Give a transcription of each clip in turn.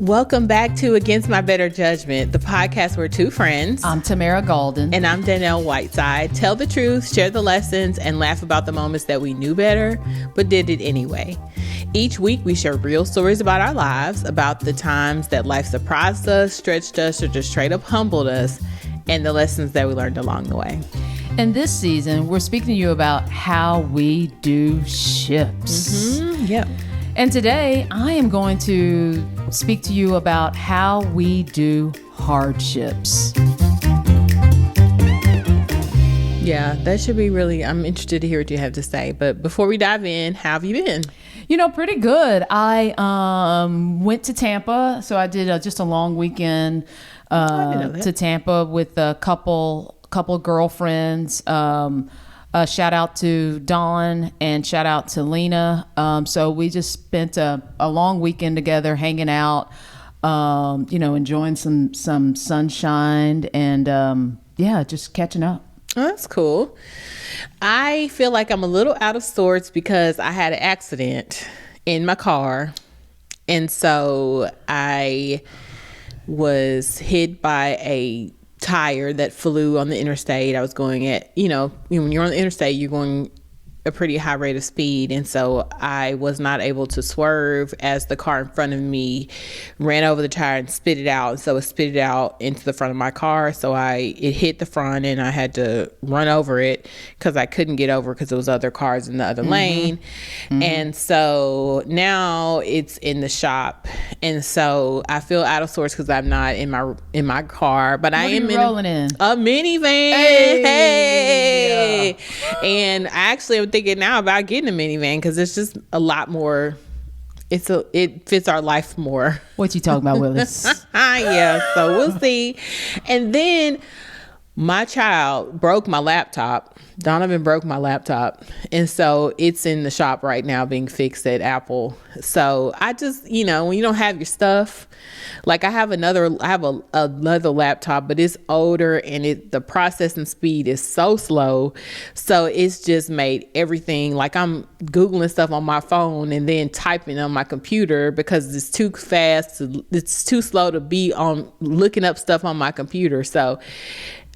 Welcome back to Against My Better Judgment, the podcast where two friends, I'm Tamara Golden. and I'm Danielle Whiteside, tell the truth, share the lessons, and laugh about the moments that we knew better, but did it anyway. Each week, we share real stories about our lives, about the times that life surprised us, stretched us, or just straight up humbled us, and the lessons that we learned along the way. And this season, we're speaking to you about how we do ships. Yep. And today, I am going to speak to you about how we do hardships. Yeah, that should be really, I'm interested to hear what you have to say. But before we dive in, how have you been? You know, pretty good. I went to Tampa, so I did just a long weekend to Tampa with a couple girlfriends. Shout out to Dawn and shout out to Lena. So we just spent a long weekend together, hanging out, enjoying some sunshine and just catching up. Oh, that's cool. I feel like I'm a little out of sorts because I had an accident in my car. And so I was hit by a tire that flew on the interstate. I was going at, when you're on the interstate, you're going a pretty high rate of speed. And so I was not able to swerve as the car in front of me ran over the tire and spit it out. And so it spit it out into the front of my car. So it hit the front and I had to run over it because I couldn't get over because there was other cars in the other lane. And so now it's in the shop. And so I feel out of sorts because I'm not in my car, but I am rolling in a minivan. Hey. And I actually am thinking now about getting a minivan because it's just a lot more. It fits our life more. What you talking about, Willis? Yeah, so we'll see. And then my child broke my laptop. Donovan broke my laptop. And so it's in the shop right now being fixed at Apple. So I just, when you don't have your stuff, like I have another laptop, but it's older and the processing speed is so slow. So it's just made everything, like I'm Googling stuff on my phone and then typing on my computer because it's too fast. It's too slow to be on looking up stuff on my computer. So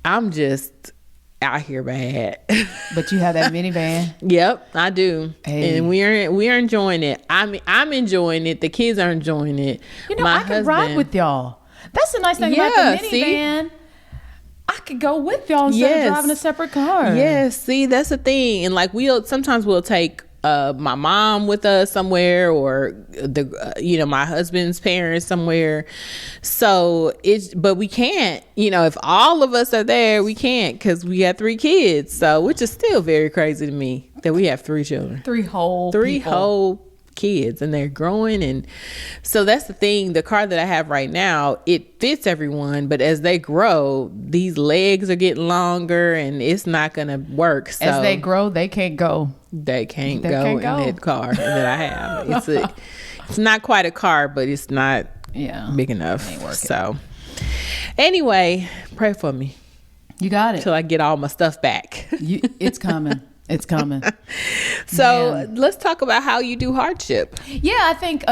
I'm just out here bad. But you have that minivan. Yep, I do. Hey. And we're enjoying it. I'm enjoying it. The kids are enjoying it. I can ride with y'all. That's the nice thing about the minivan. I could go with y'all instead of driving a separate car. Yes, see, that's the thing. And like sometimes we'll take my mom with us somewhere or my husband's parents somewhere. So but we can't, if all of us are there, we can't because we have 3 kids. So, which is still very crazy to me that we have 3 children, 3 whole kids, and they're growing. And so that's the thing. The car that I have right now, it fits everyone, but as they grow, these legs are getting longer and it's not gonna work. So as they grow, they can't go. They can't go in that car that I have. It's not quite a car, but it's not big enough. Ain't working. So anyway, pray for me. You got it. Till I get all my stuff back. It's coming. It's coming. So let's talk about how you do hardship. Yeah, I think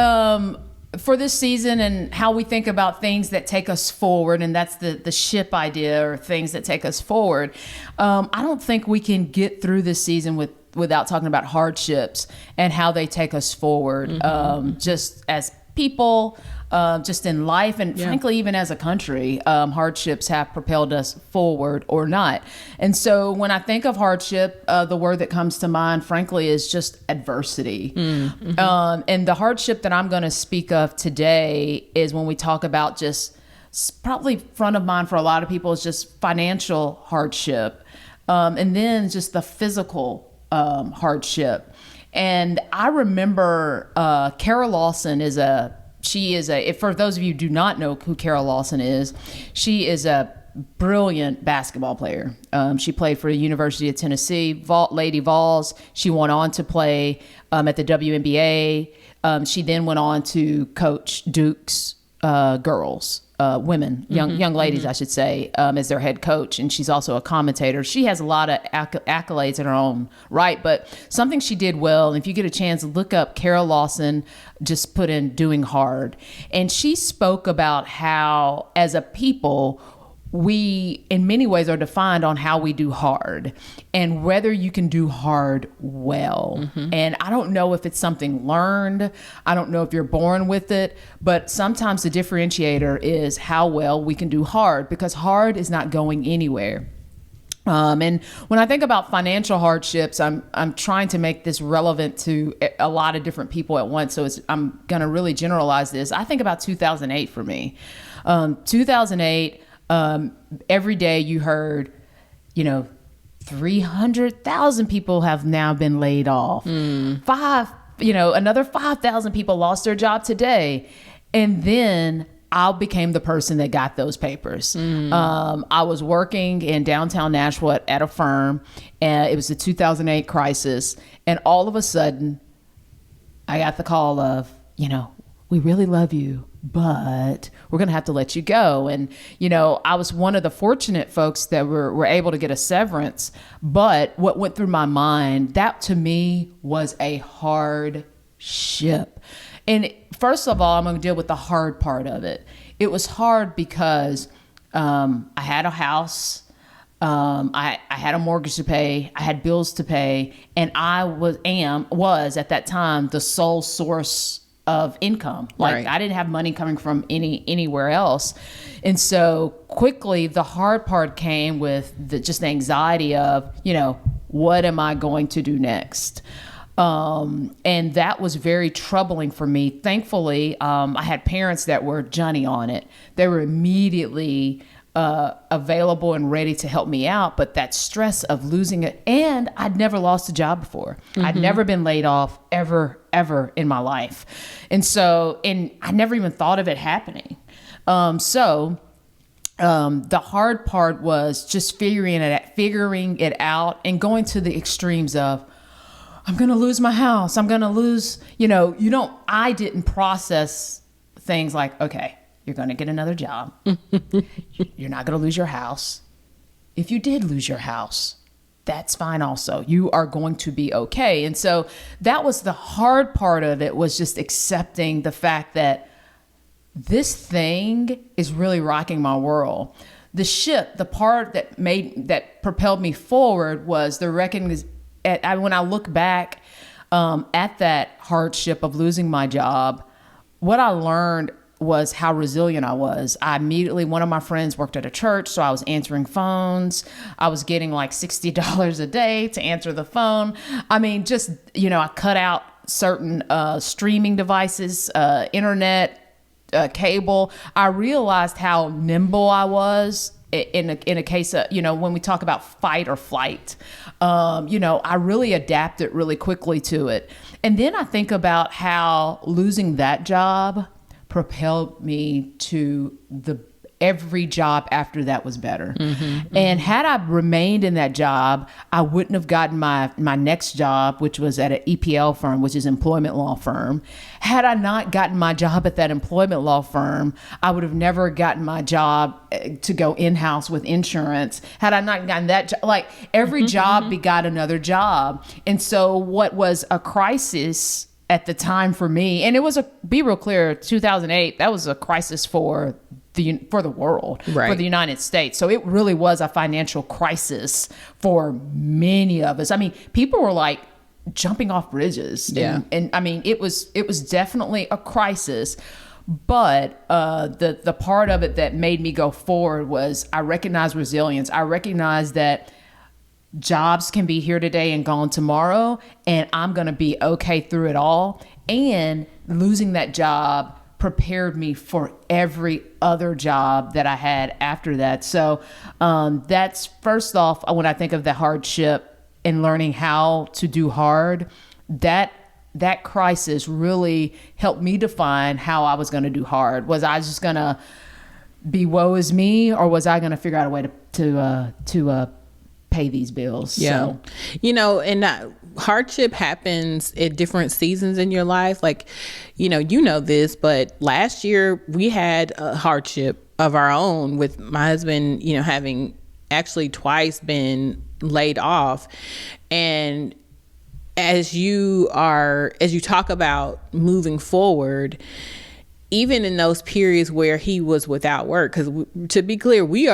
for this season and how we think about things that take us forward, and that's the ship idea or things that take us forward. I don't think we can get through this season without talking about hardships and how they take us forward, just as people, just in life, and frankly, even as a country, hardships have propelled us forward or not. And so when I think of hardship, the word that comes to mind, frankly, is just adversity. And the hardship that I'm going to speak of today is when we talk about just probably front of mind for a lot of people is just financial hardship. And then just the physical hardship. And I remember Kara Lawson for those of you who do not know who Kara Lawson is, she is a brilliant basketball player. She played for the University of Tennessee, Lady Vols. She went on to play at the WNBA. She then went on to coach Duke's girls. women, young ladies, I should say, as their head coach. And she's also a commentator. She has a lot of accolades in her own right, but something she did well, and if you get a chance, look up Carol Lawson, just put in Doing Hard. And she spoke about how, as a people, we in many ways are defined on how we do hard and whether you can do hard well. And I don't know if it's something learned. I don't know if you're born with it, but sometimes the differentiator is how well we can do hard, because hard is not going anywhere. And when I think about financial hardships, I'm trying to make this relevant to a lot of different people at once. So I'm going to really generalize this. I think about 2008 for me. 2008, every day you heard, 300,000 people have now been laid off. Another 5,000 people lost their job today. And then I became the person that got those papers. I was working in downtown Nashville at a firm, and it was the 2008 crisis. And all of a sudden, I got the call of, we really love you, but we're going to have to let you go. And, I was one of the fortunate folks that were able to get a severance. But what went through my mind, that to me was a hardship. And first of all, I'm going to deal with the hard part of it. It was hard because I had a house. I had a mortgage to pay. I had bills to pay. And I was at that time the sole source of income. Right. I didn't have money coming from anywhere else. And so quickly, the hard part came with just the anxiety of, what am I going to do next? And that was very troubling for me. Thankfully, I had parents that were Johnny on it. They were immediately available and ready to help me out. But that stress of losing it, and I'd never lost a job before. I'd never been laid off ever in my life. And I never even thought of it happening. The hard part was just figuring it out and going to the extremes of, I'm going to lose my house. I'm going to lose, I didn't process things like, okay, you're going to get another job. You're not going to lose your house. If you did lose your house, that's fine also. You are going to be okay. And so that was the hard part of it, was just accepting the fact that this thing is really rocking my world. The part that propelled me forward was the recognition. When I look back at that hardship of losing my job, what I learned was how resilient I was. One of my friends worked at a church, so I was answering phones. I was getting like $60 a day to answer the phone. I mean, I cut out certain streaming devices, internet, cable. I realized how nimble I was in a case of, when we talk about fight or flight. I really adapted really quickly to it. And then I think about how losing that job propelled me to every job after that was better. And had I remained in that job, I wouldn't have gotten my next job, which was at an EPL firm, which is employment law firm. Had I not gotten my job at that employment law firm, I would have never gotten my job to go in-house with insurance. Had I not gotten that job, every job begot another job. And so what was a crisis at the time for me, and it was be real clear, 2008, that was a crisis for the world, right, for the United States. So it really was a financial crisis for many of us. I mean, people were jumping off bridges. Yeah. And I mean, it was definitely a crisis. But the part of it that made me go forward was I recognized resilience. I recognized that jobs can be here today and gone tomorrow, and I'm going to be okay through it all. And losing that job prepared me for every other job that I had after that. So that's first off, when I think of the hardship and learning how to do hard, that crisis really helped me define how I was going to do hard. Was I just going to be woe is me, or was I going to figure out a way to pay these bills? Yeah. So. Hardship happens at different seasons in your life. This, but last year we had a hardship of our own, with my husband, having actually twice been laid off. And as you talk about moving forward, even in those periods where he was without work, because to be clear, we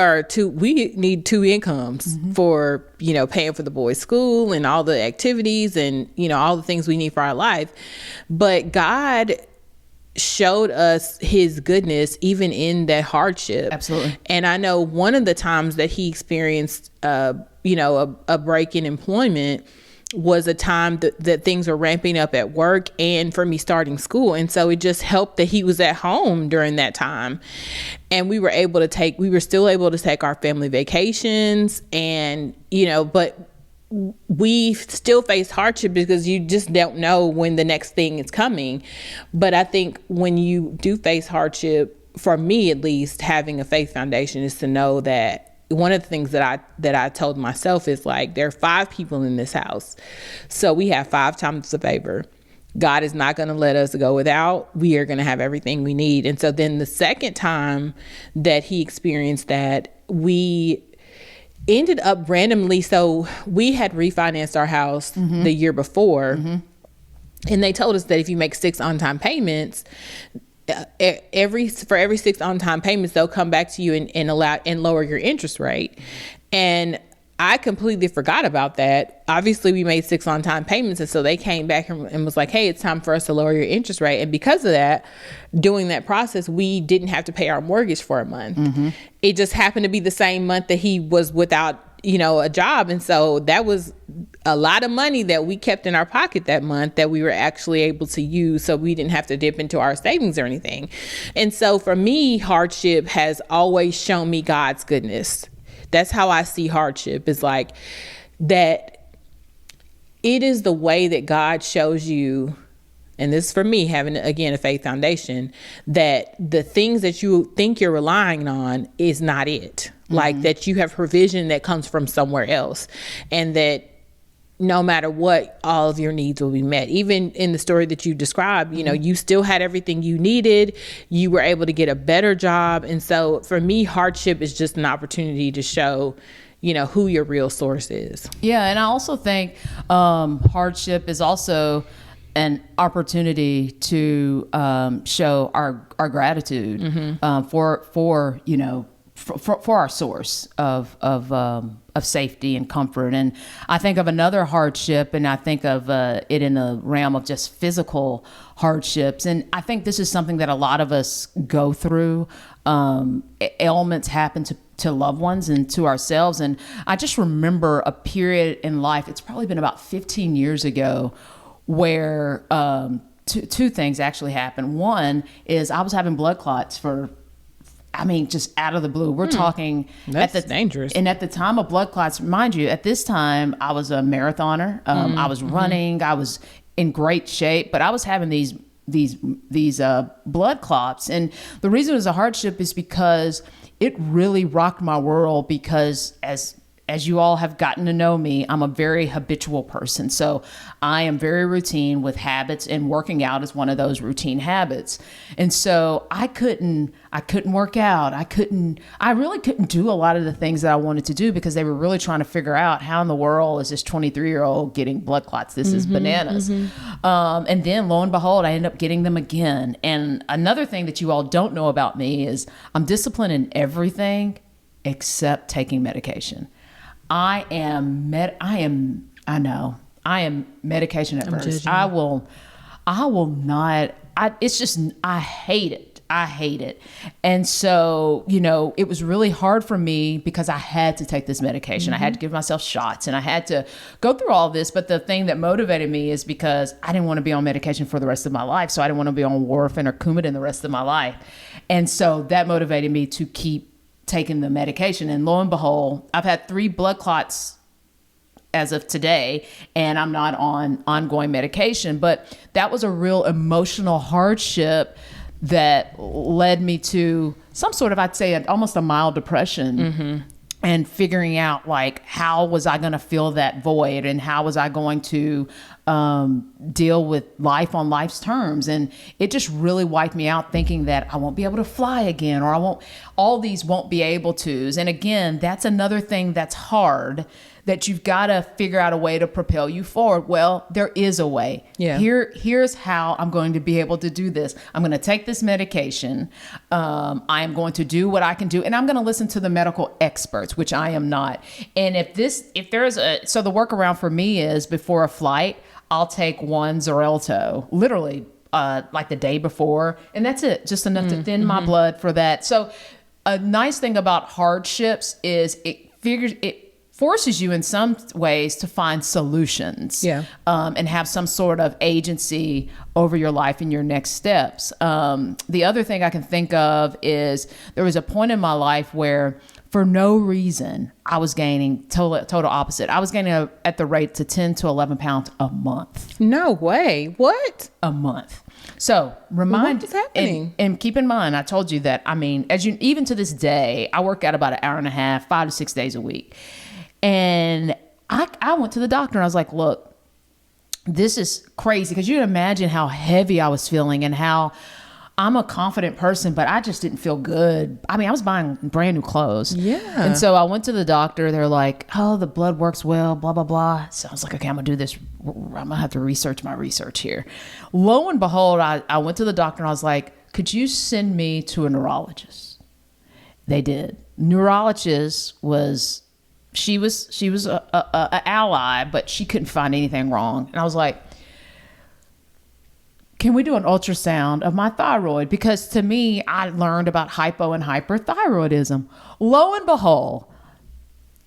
need two incomes for, paying for the boys' school and all the activities and, all the things we need for our life. But God showed us his goodness even in that hardship. Absolutely. And I know one of the times that he experienced, a break in employment was a time that things were ramping up at work and for me starting school. And so it just helped that he was at home during that time. And we were still able to take our family vacations and, but we still face hardship because you just don't know when the next thing is coming. But I think when you do face hardship, for me at least, having a faith foundation is to know that one of the things that I told myself is like, there are 5 people in this house. So we have 5 times the favor. God is not going to let us go without. We are going to have everything we need. And so then the second time that he experienced that, we ended up randomly. So we had refinanced our house the year before. And they told us that if you make 6 on-time payments, every 6 on-time payments, they'll come back to you and lower your interest rate. And I completely forgot about that. Obviously, we made 6 on-time payments, and so they came back and was like, "Hey, it's time for us to lower your interest rate." And because of that, doing that process, we didn't have to pay our mortgage for a month. It just happened to be the same month that he was without, a job, and so that was a lot of money that we kept in our pocket that month that we were actually able to use, so we didn't have to dip into our savings or anything. And so for me, hardship has always shown me God's goodness. That's how I see hardship, is like that it is the way that God shows you, and this is for me having, again, a faith foundation, that the things that you think you're relying on is not it. Like that you have provision that comes from somewhere else, and that no matter what, all of your needs will be met. Even in the story that you described, you still had everything you needed. You were able to get a better job. And so for me, hardship is just an opportunity to show, who your real source is. Yeah. And I also think hardship is also an opportunity to show our gratitude for our source of safety and comfort. And I think of another hardship, and I think of it in the realm of just physical hardships. And I think this is something that a lot of us go through. Ailments happen to loved ones and to ourselves. And I just remember a period in life, it's probably been about 15 years ago, where two things actually happened. One is I was having blood clots just out of the blue. We're talking that's dangerous. And at the time of blood clots, mind you, at this time I was a marathoner. I was running. I was in great shape, but I was having these blood clots. And the reason it was a hardship is because it really rocked my world, because as you all have gotten to know me, I'm a very habitual person. So I am very routine with habits, and working out is one of those routine habits. And so I couldn't work out. I really couldn't do a lot of the things that I wanted to do, because they were really trying to figure out, how in the world is this 23-year-old getting blood clots? This is bananas. And then lo and behold, I end up getting them again. And another thing that you all don't know about me is I'm disciplined in everything except taking medication. I am medication adverse. I will not, I hate it. I hate it. And so, it was really hard for me because I had to take this medication. I had to give myself shots, and I had to go through all this. But the thing that motivated me is because I didn't want to be on medication for the rest of my life. So I didn't want to be on warfarin or Coumadin the rest of my life. And so that motivated me to keep taking the medication. And lo and behold, I've had 3 blood clots as of today, and I'm not on ongoing medication. But that was a real emotional hardship that led me to some sort of, I'd say, almost a mild depression. and figuring out like how was I going to fill that void, and how was I going to deal with life on life's terms. And it just really wiped me out, thinking that I won't be able to fly again, or all these won't be able to's. And again, that's another thing that's hard, that you've got to figure out a way to propel you forward. Well, there is a way. Yeah. Here's how I'm going to be able to do this. I'm going to take this medication. I am going to do what I can do, and I'm going to listen to the medical experts, which I am not. And so the workaround for me is, before a flight, I'll take one Xarelto, literally like the day before, and that's it, just enough to thin my blood for that. So a nice thing about hardships is it forces you in some ways to find solutions, and have some sort of agency over your life and your next steps. The other thing I can think of is, there was a point in my life where, for no reason, I was gaining total opposite. I was gaining at the rate to 10 to 11 pounds a month. No way. What? A month. So What is happening? And keep in mind, I told you that, I mean, even to this day, I work out about an hour and a half, 5 to 6 days a week. And I went to the doctor and I was like, look, this is crazy. Because you can imagine how heavy I was feeling, and how I'm a confident person, but I just didn't feel good. I mean, I was buying brand new clothes. Yeah. And so I went to the doctor. They're like, oh, the blood works well, blah, blah, blah. So I was like, okay, I'm going to do this. I'm going to have to research my research here. Lo and behold, I went to the doctor and I was like, could you send me to a neurologist? They did. Neurologist was... She was a ally, but she couldn't find anything wrong. And I was like, can we do an ultrasound of my thyroid? Because to me, I learned about hypo and hyperthyroidism. Lo and behold,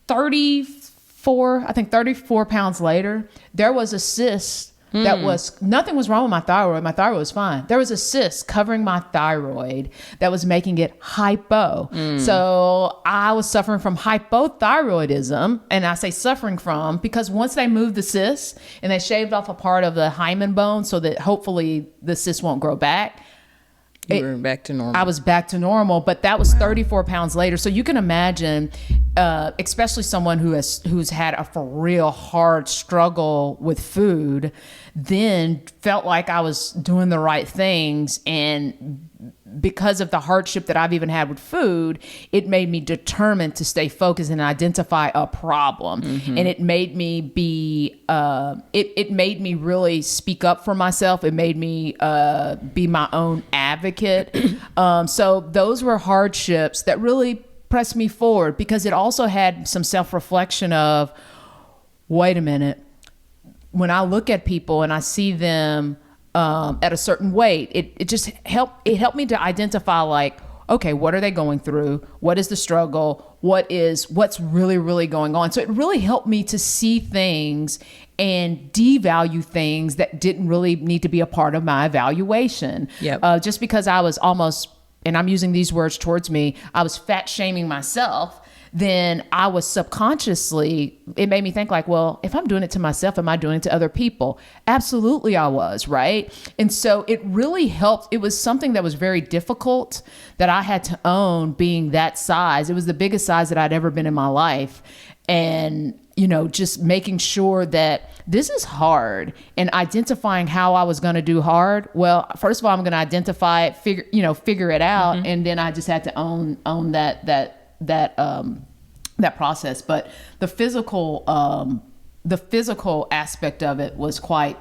34 pounds later, there was a cyst that was, nothing was wrong with my thyroid. My thyroid was fine. There was a cyst covering my thyroid that was making it hypo. So I was suffering from hypothyroidism. And I say suffering from, because once they moved the cyst and they shaved off a part of the hymen bone so that hopefully the cyst won't grow back, You were back to normal. I was back to normal, but that was 34 pounds later. So you can imagine, especially someone who's had a for real hard struggle with food, then felt like I was doing the right things. And because of the hardship that I've even had with food, it made me determined to stay focused and identify a problem. And it made me it made me really speak up for myself. It made me be my own advocate. So those were hardships that really pressed me forward, because it also had some self-reflection of, wait a minute, when I look at people and I see them at a certain weight, it just helped me to identify, like, okay, what are they going through? What is the struggle? What's really, really going on? So it really helped me to see things and devalue things that didn't really need to be a part of my evaluation. Just because I was almost, and I'm using these words towards me, I was fat shaming myself, then I was subconsciously, it made me think like, well, if I'm doing it to myself, am I doing it to other people? Absolutely I was, right? And so it really helped. It was something that was very difficult that I had to own, being that size. It was the biggest size that I'd ever been in my life. And, just making sure that this is hard, and identifying how I was going to do hard. Well, first of all, I'm going to identify it, figure it out. And then I just had to own that process. But the physical aspect of it was quite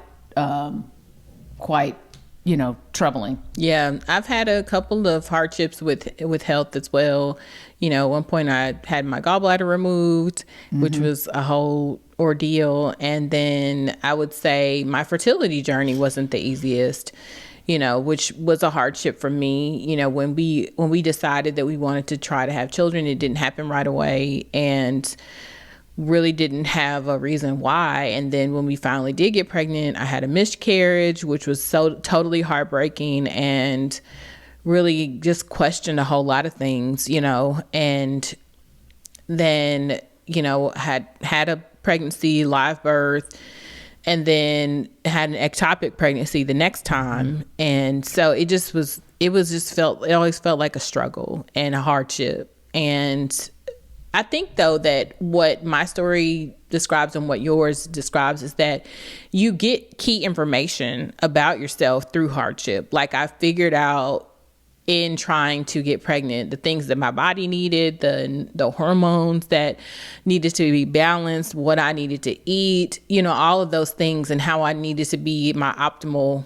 troubling. Yeah, I've had a couple of hardships with health as well. At one point I had my gallbladder removed, which was a whole ordeal. And then I would say my fertility journey wasn't the easiest, which was a hardship for me. When we decided that we wanted to try to have children, it didn't happen right away, and really didn't have a reason why. And then when we finally did get pregnant, I had a miscarriage, which was so totally heartbreaking, and really just questioned a whole lot of things, and then, had a pregnancy, live birth, and then had an ectopic pregnancy the next time. And so it always felt like a struggle and a hardship. And I think, though, that what my story describes and what yours describes is that you get key information about yourself through hardship. Like, I figured out in trying to get pregnant the things that my body needed, the hormones that needed to be balanced, what I needed to eat, you know, all of those things, and how I needed to be my optimal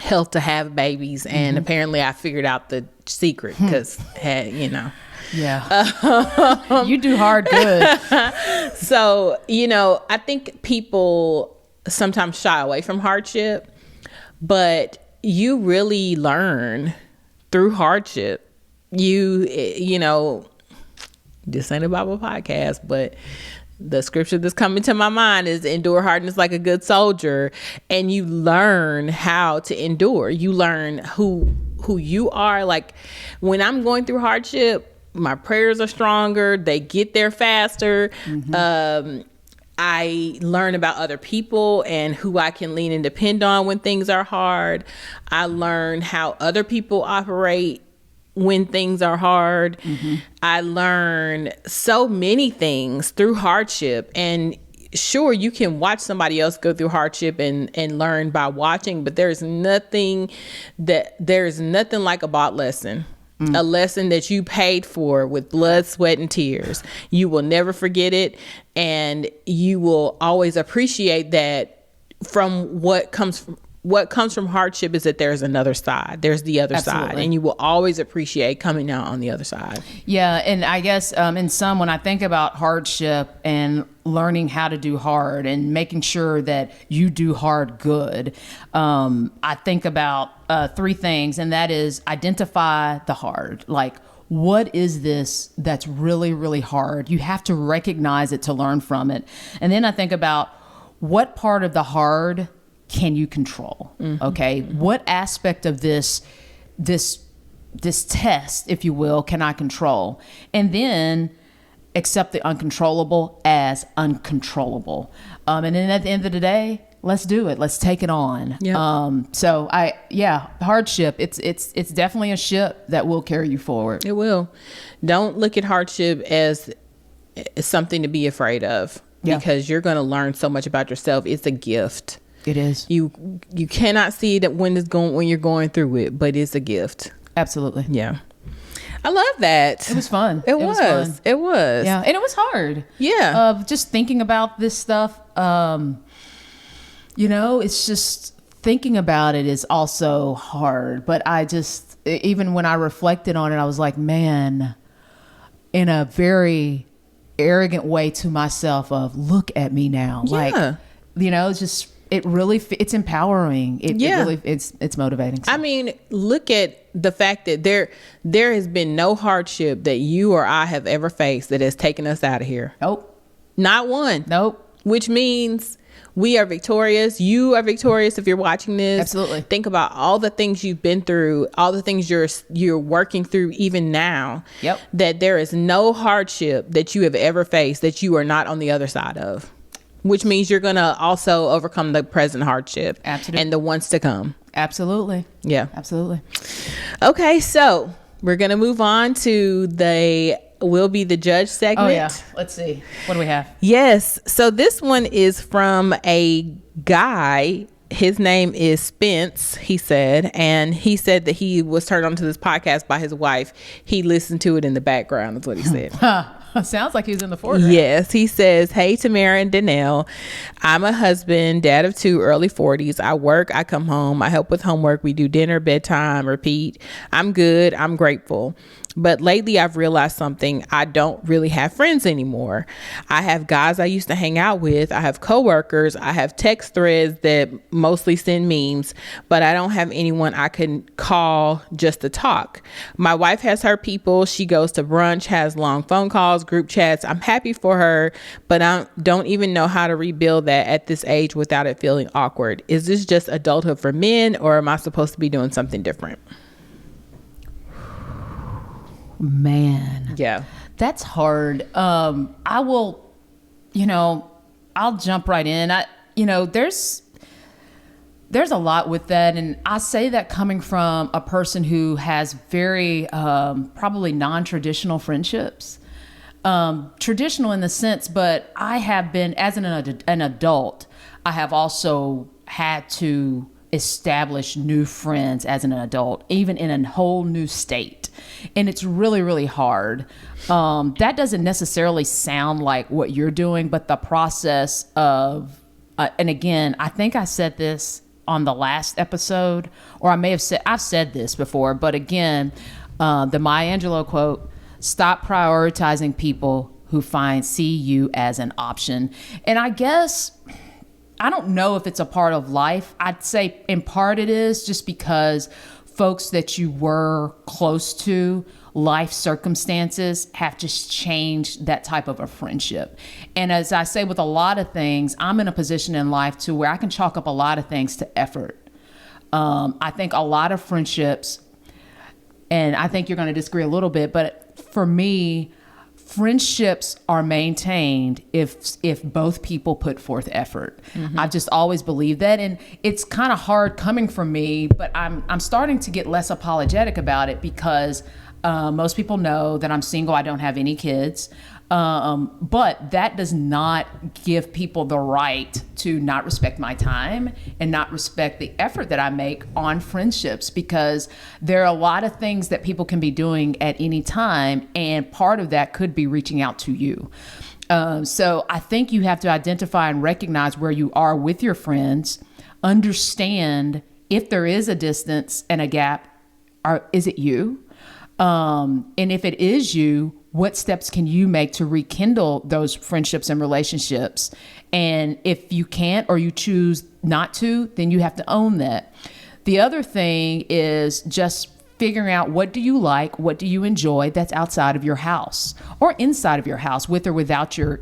health to have babies. And apparently I figured out the secret because, you know. Yeah. You do hard good. So, you know, I think people sometimes shy away from hardship, but you really learn through hardship. You know, this ain't a Bible podcast, but the scripture that's coming to my mind is endure hardness like a good soldier. And you learn how to endure. You learn who you are. Like, when I'm going through hardship, my prayers are stronger. They get there faster. I learn about other people and who I can lean and depend on when things are hard. I learn how other people operate when things are hard. I learn so many things through hardship. And sure, you can watch somebody else go through hardship and learn by watching, but there's nothing like a bought lesson. A lesson that you paid for with blood, sweat, and tears. You will never forget it, and you will always appreciate that. From what comes from hardship is that there's another side. There's the other side, and you will always appreciate coming out on the other side. Yeah, and I guess in sum, when I think about hardship and learning how to do hard and making sure that you do hard good, I think about three things, and that is identify the hard. Like, what is this that's really, really hard? You have to recognize it to learn from it. And then I think about what part of the hard can you control? Okay. What aspect of this test, if you will, can I control? And then accept the uncontrollable as uncontrollable. And then at the end of the day, let's do it. Let's take it on. Yep. Hardship. It's definitely a ship that will carry you forward. It will. Don't look at hardship as something to be afraid of, because you're going to learn so much about yourself. It's a gift. It is. You cannot see that when you're going through it, but it's a gift. Absolutely. Yeah. I love that. It was fun. It was fun. It was. Yeah. And it was hard. Yeah. Just thinking about this stuff. You know, it's just thinking about it is also hard. But even when I reflected on it, I was like, man, in a very arrogant way to myself of, look at me now. Yeah. Like, you know, it's empowering. It's motivating. So. I mean, look at the fact that there has been no hardship that you or I have ever faced that has taken us out of here. Nope. Not one. Nope. Which means we are victorious. You are victorious if you're watching this. Absolutely. Think about all the things you've been through, all the things you're working through even now. Yep. That there is no hardship that you have ever faced that you are not on the other side of. Which means you're going to also overcome the present hardship. Absolutely. And the ones to come. Absolutely. Yeah. Absolutely. Okay, so we're going to move on to the Will Be the Judge segment. Oh, yeah. Let's see. What do we have? Yes. So this one is from a guy. His name is Spence, he said. And he said that he was turned on to this podcast by his wife. He listened to it in the background, is what he said. Sounds like he was in the foreground. Yes. He says, hey, Tamara and Danelle. I'm a husband, dad of 2, early 40s. I work, I come home, I help with homework. We do dinner, bedtime, repeat. I'm good. I'm grateful. But lately I've realized something. I don't really have friends anymore. I have guys I used to hang out with. I have coworkers. I have text threads that mostly send memes, but I don't have anyone I can call just to talk. My wife has her people. She goes to brunch, has long phone calls, group chats. I'm happy for her, but I don't even know how to rebuild that at this age without it feeling awkward. Is this just adulthood for men, or am I supposed to be doing something different? Man, yeah, that's hard. I'll jump right in. There's a lot with that, and I say that coming from a person who has very probably non-traditional friendships. traditional in the sense, but I have been, as an adult, I have also had to establish new friends as an adult, even in a whole new state. And it's really, really hard. That doesn't necessarily sound like what you're doing, but the process of, and again, I think I said this on the last episode, or I've said this before, but again, the Maya Angelou quote, stop prioritizing people who see you as an option. And I guess, I don't know if it's a part of life. I'd say in part it is, just because folks that you were close to, life circumstances have just changed that type of a friendship. And as I say with a lot of things, I'm in a position in life to where I can chalk up a lot of things to effort. I think a lot of friendships, and I think you're going to disagree a little bit, but for me, friendships are maintained if both people put forth effort. Mm-hmm. I've just always believed that, and it's kind of hard coming from me, but I'm starting to get less apologetic about it, because most people know that I'm single. I don't have any kids. But that does not give people the right to not respect my time and not respect the effort that I make on friendships, because there are a lot of things that people can be doing at any time, and part of that could be reaching out to you. So I think you have to identify and recognize where you are with your friends, understand if there is a distance and a gap, is it you? And if it is you, what steps can you make to rekindle those friendships and relationships? And if you can't, or you choose not to, then you have to own that. The other thing is just figuring out, what do you like? What do you enjoy that's outside of your house or inside of your house, with or without your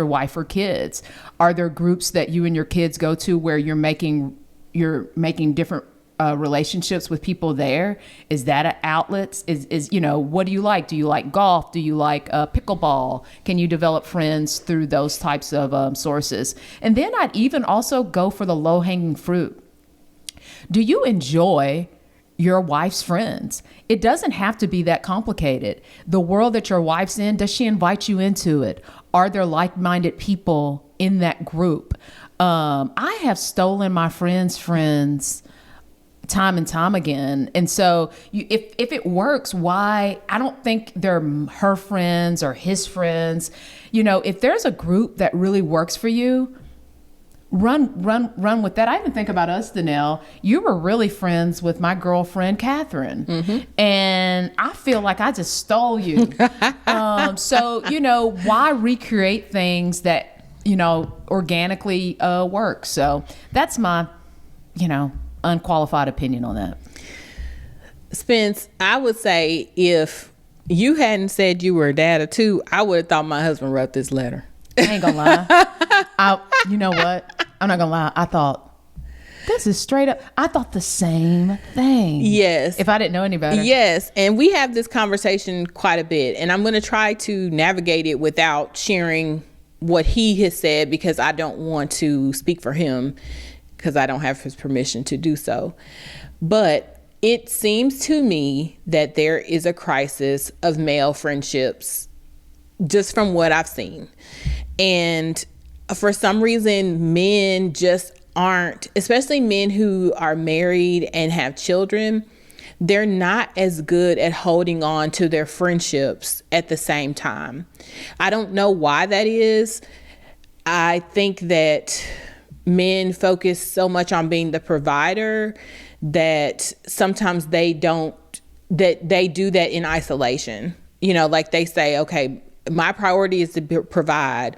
wife or kids? Are there groups that you and your kids go to where you're making different relationships with people there? Is that an outlet? Is what do you like? Do you like golf? Do you like pickleball? Can you develop friends through those types of sources? And then I'd even also go for the low-hanging fruit. Do you enjoy your wife's friends? It doesn't have to be that complicated. The world that your wife's in, does she invite you into it? Are there like-minded people in that group? I have stolen my friends time and time again. And so if it works, why? I don't think they're her friends or his friends. If there's a group that really works for you, run with that. I even think about us, Danelle. You were really friends with my girlfriend, Catherine. Mm-hmm. And I feel like I just stole you. So, why recreate things that, organically work? So that's my, unqualified opinion on that. Spence, I would say if you hadn't said you were a dad of two, I would have thought my husband wrote this letter. I ain't gonna lie. You know what? I'm not gonna lie. I thought, this is straight up. I thought the same thing. Yes. If I didn't know any better. Yes. And we have this conversation quite a bit. And I'm going to try to navigate it without sharing what he has said, because I don't want to speak for him, because I don't have his permission to do so. But it seems to me that there is a crisis of male friendships, just from what I've seen. And for some reason, men just aren't, especially men who are married and have children, they're not as good at holding on to their friendships at the same time. I don't know why that is. I think that men focus so much on being the provider that sometimes they do that in isolation. Like they say, okay, my priority is to provide,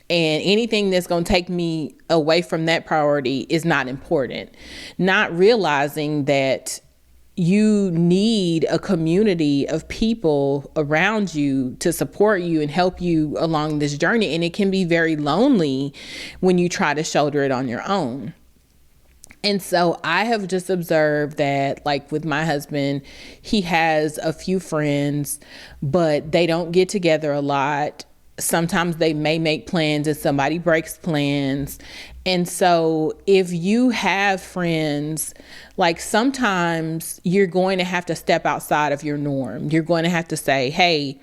and anything that's going to take me away from that priority is not important. Not realizing that you need a community of people around you to support you and help you along this journey. And it can be very lonely when you try to shoulder it on your own. And so I have just observed that, like with my husband, he has a few friends, but they don't get together a lot. Sometimes they may make plans and somebody breaks plans. And so if you have friends, like sometimes you're going to have to step outside of your norm. You're going to have to say, hey,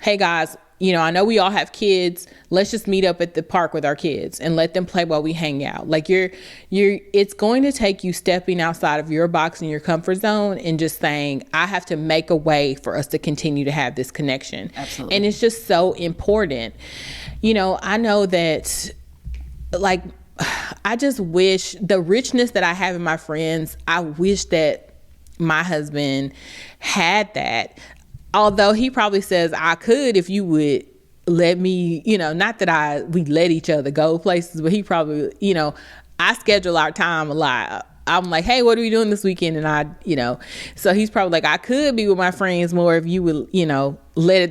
hey guys, I know we all have kids. Let's just meet up at the park with our kids and let them play while we hang out. Like it's going to take you stepping outside of your box and your comfort zone and just saying, I have to make a way for us to continue to have this connection. Absolutely. And it's just so important. I know that, like, I just wish the richness that I have in my friends, I wish that my husband had that. Although he probably says, I could if you would let me, not that we let each other go places, but he probably, I schedule our time a lot. I'm like, hey, what are we doing this weekend? And so he's probably like, I could be with my friends more if you would,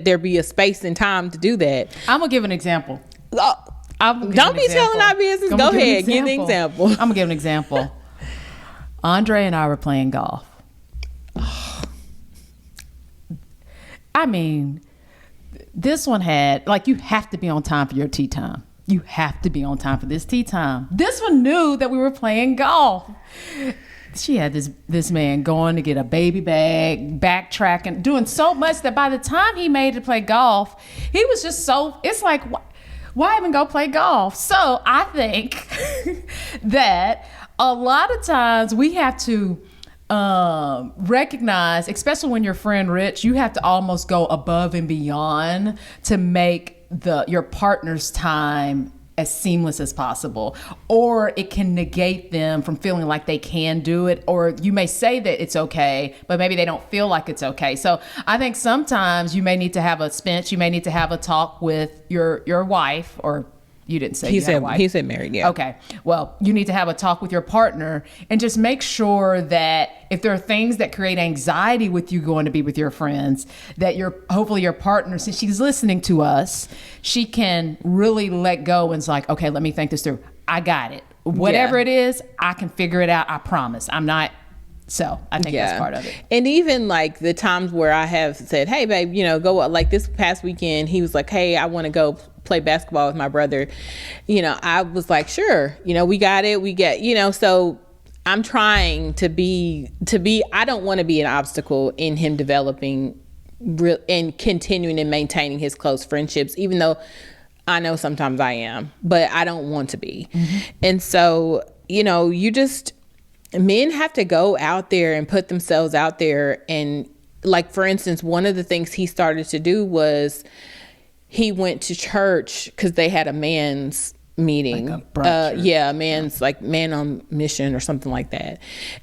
there be a space and time to do that. I'm going to give an example. Don't be telling our business. Go ahead. Give the example. I'm going to give an example. Andre and I were playing golf. I mean, this one had, like, you have to be on time for your tea time. You have to be on time for this tea time. This one knew that we were playing golf. She had this man going to get a baby bag, backtracking, doing so much that by the time he made it to play golf, he was just it's like, why even go play golf? So I think that a lot of times we have to recognize, especially when your friend rich, you have to almost go above and beyond to make your partner's time as seamless as possible, or it can negate them from feeling like they can do it, or you may say that it's okay, but maybe they don't feel like it's okay. So I think sometimes you may need to have you may need to have a talk with your wife, or you didn't say he said married, yeah. Okay. Well, you need to have a talk with your partner and just make sure that if there are things that create anxiety with you going to be with your friends, that hopefully your partner, since she's listening to us, she can really let go and it's like, okay, let me think this through. I got it. Whatever it is, I can figure it out. I promise. I'm not. So I think that's part of it. And even like the times where I have said, hey babe, go, like this past weekend, he was like, hey, I want to go play basketball with my brother. I was like, sure, we got it. We get, so I'm trying to be, I don't want to be an obstacle in him developing and continuing and maintaining his close friendships, even though I know sometimes I am, but I don't want to be. Mm-hmm. And so, men have to go out there and put themselves out there. And like, for instance, one of the things he started to do was he went to church because they had a man's meeting. Like a brunch like man on mission or something like that.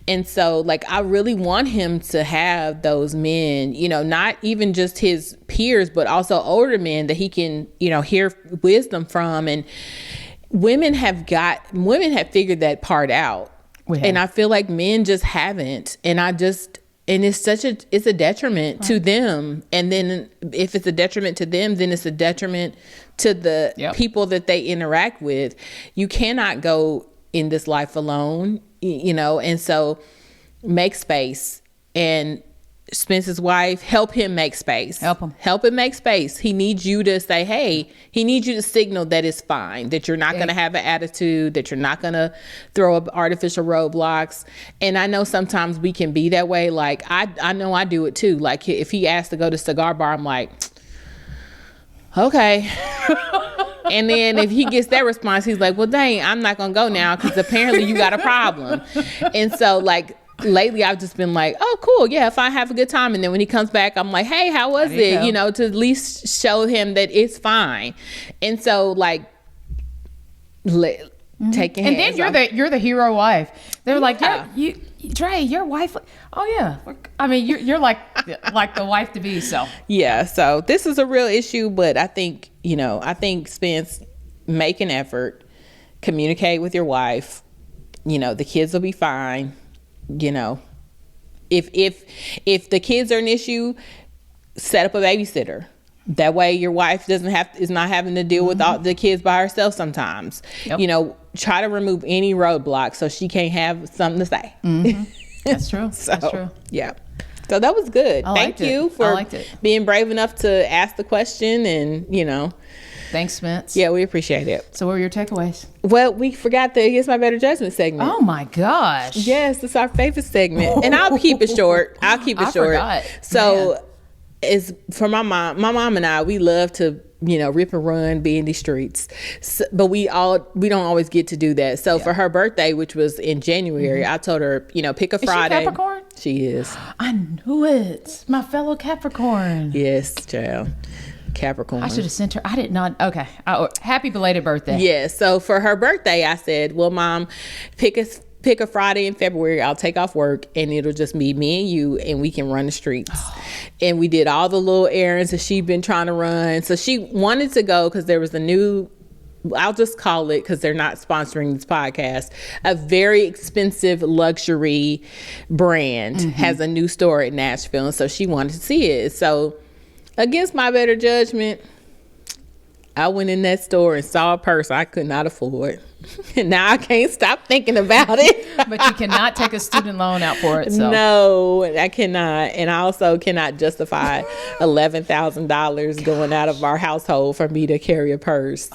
And so like, I really want him to have those men, not even just his peers, but also older men that he can, hear wisdom from. And women have figured that part out. And I feel like men just haven't. And it's a detriment to them. And then if it's a detriment to them, then it's a detriment to the people that they interact with. You cannot go in this life alone, and so make space. And Spence's wife, help him make space. Help him make space. He needs you to say, hey, he needs you to signal that it's fine, that you're not going to have an attitude, that you're not going to throw up artificial roadblocks. And I know sometimes we can be that way. Like, I know I do it too. Like, if he asks to go to cigar bar, I'm like, okay. And then if he gets that response, he's like, well, dang, I'm not going to go now because apparently you got a problem. And so, like, lately I've just been like, oh, cool. Yeah, if I have a good time. And then when he comes back, I'm like, hey, how was it? To at least show him that it's fine. And so like, taking and then you're the hero wife. They're like, Dre, your wife. Oh yeah. I mean, you're like the wife to be. So yeah. So this is a real issue, but I think, Spence, make an effort, communicate with your wife. The kids will be fine. If the kids are an issue, set up a babysitter. That way your wife is not having to deal with all the kids by herself sometimes. Yep. Try to remove any roadblocks so she can't have something to say. Mm-hmm. That's true. That's true. Yeah. So that was good. Thank you for being brave enough to ask the question and, Thanks, Spence. Yeah, we appreciate it. So what were your takeaways? Well, we forgot the Against My Better Judgment segment. Oh my gosh. Yes, it's our favorite segment. And I'll keep it short. I forgot. So is for my mom. My mom and I, we love to, rip and run, be in these streets. So, but we don't always get to do that. So for her birthday, which was in January, I told her, pick a Friday. Is she Capricorn? She is. I knew it. My fellow Capricorn. Yes, child. Capricorn. I should have sent her. I did not. Okay. Happy belated birthday. Yeah. So for her birthday, I said, well, Mom, pick a Friday in February. I'll take off work and it'll just be me and you and we can run the streets. And we did all the little errands that she'd been trying to run. So she wanted to go because there was a new, I'll just call it, because they're not sponsoring this podcast, a very expensive luxury brand has a new store in Nashville. And so she wanted to see it. So against my better judgment, I went in that store and saw a purse I could not afford. And now I can't stop thinking about it. But you cannot take a student loan out for it. So. No, I cannot. And I also cannot justify $11,000 going out of our household for me to carry a purse.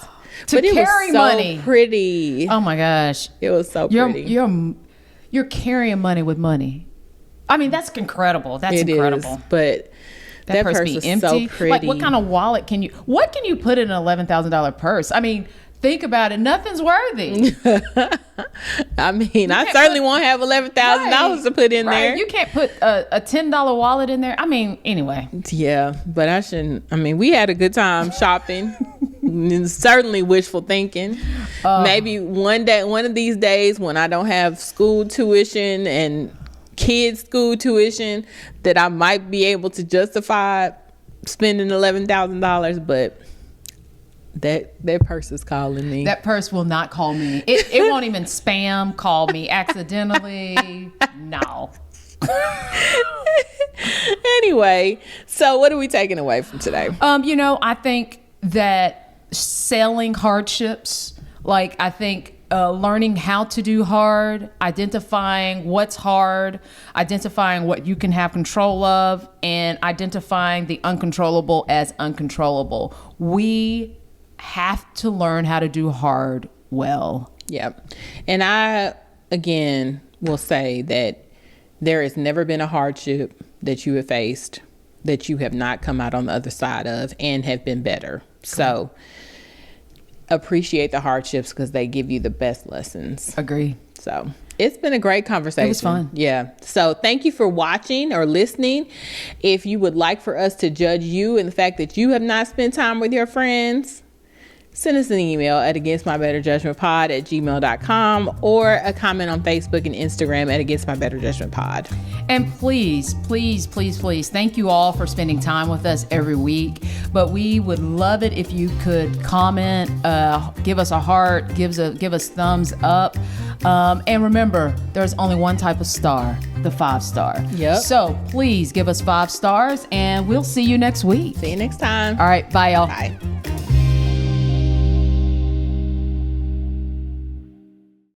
But it carry was so money. Pretty. Oh my gosh. It was so pretty. You're carrying money with money. I mean, that's incredible. That's incredible. Is, but that purse be is empty. so pretty. Like, what kind of wallet can you put in an $11,000 purse? I mean, think about it. Nothing's worthy. I mean, I certainly won't have $11,000 to put in there. You can't put a $10 wallet in there. I mean, anyway. Yeah, but I shouldn't. I mean, we had a good time shopping. Certainly wishful thinking. Maybe one of these days when I don't have school tuition and kids' school tuition, that I might be able to justify spending $11,000, but that purse is calling me. That purse will not call me. It won't even spam call me accidentally. No. Anyway, so what are we taking away from today? I think that selling hardships, like I think learning how to do hard, identifying what's hard, identifying what you can have control of, and identifying the uncontrollable as uncontrollable. We have to learn how to do hard well. Yeah. And I, again, will say that there has never been a hardship that you have faced that you have not come out on the other side of and have been better. So appreciate the hardships because they give you the best lessons. Agree. So it's been a great conversation. It was fun. Yeah. So thank you for watching or listening. If you would like for us to judge you and the fact that you have not spent time with your friends, send us an email at againstmybetterjudgmentpod@gmail.com or a comment on Facebook and Instagram at againstmybetterjudgmentpod. And please, please, please, please, thank you all for spending time with us every week. But we would love it if you could comment, give us a heart, give us thumbs up. And remember, there's only one type of star, the 5-star. Yep. So please give us 5 stars and we'll see you next week. See you next time. All right. Bye, y'all. Bye.